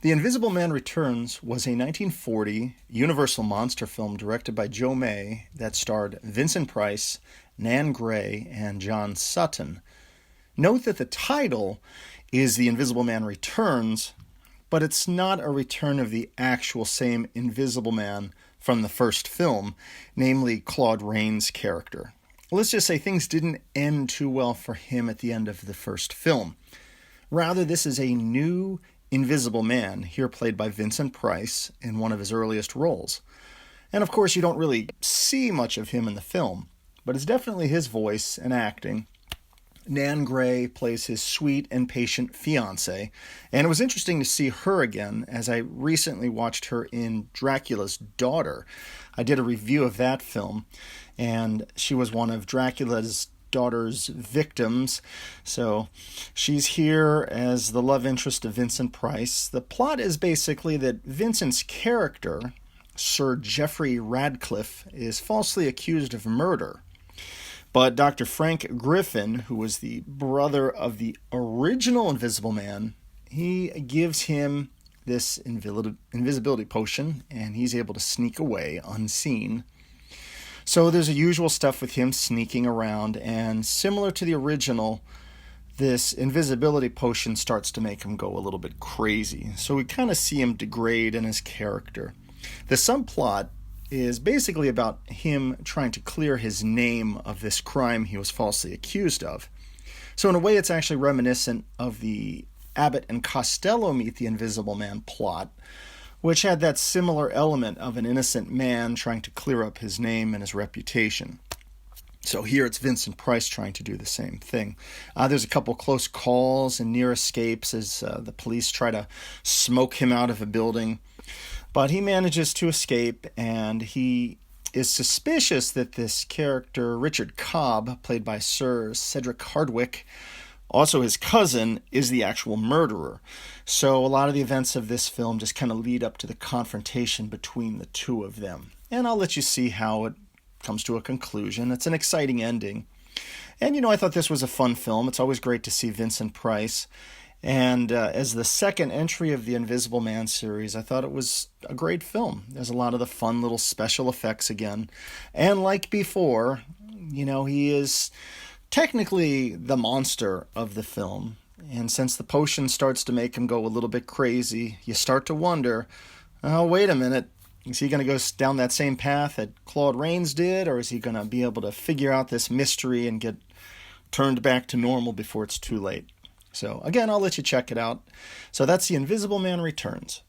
The Invisible Man Returns was a 1940 Universal monster film directed by Joe May that starred Vincent Price, Nan Grey, and John Sutton. Note that the title is The Invisible Man Returns, but it's not a return of the actual same Invisible Man from the first film, namely Claud Rains' character. Let's just say things didn't end too well for him at the end of the first film. Rather, this is a new Invisible Man, here played by Vincent Price in one of his earliest roles. And of course, you don't really see much of him in the film, but it's definitely his voice and acting. Nan Grey plays his sweet and patient fiancé, and it was interesting to see her again as I recently watched her in Dracula's Daughter. I did a review of that film, and she was one of Dracula's daughter's victims, so she's here as the love interest of Vincent Price. The plot is basically that Vincent's character, Sir Geoffrey Radcliffe, is falsely accused of murder. But Dr. Frank Griffin, who was the brother of the original Invisible Man, he gives him this invisibility potion, and he's able to sneak away unseen. So there's the usual stuff with him sneaking around, and similar to the original, this invisibility potion starts to make him go a little bit crazy. So we kind of see him degrade in his character. The subplot is basically about him trying to clear his name of this crime he was falsely accused of. So in a way, it's actually reminiscent of the Abbott and Costello Meet the Invisible Man plot, which had that similar element of an innocent man trying to clear up his name and his reputation. So here it's Vincent Price trying to do the same thing. There's a couple close calls and near escapes as the police try to smoke him out of a building. But he manages to escape, and he is suspicious that this character, Richard Cobb, played by Sir Cedric Hardwicke, also his cousin, is the actual murderer. So a lot of the events of this film just kind of lead up to the confrontation between the two of them. And I'll let you see how it comes to a conclusion. It's an exciting ending. And, I thought this was a fun film. It's always great to see Vincent Price. And as the second entry of the Invisible Man series, I thought it was a great film. There's a lot of the fun little special effects again. And like before, he is technically the monster of the film. And since the potion starts to make him go a little bit crazy, you start to wonder, oh, wait a minute, is he going to go down that same path that Claud Rains did? Or is he going to be able to figure out this mystery and get turned back to normal before it's too late? So, again, I'll let you check it out. So that's The Invisible Man Returns.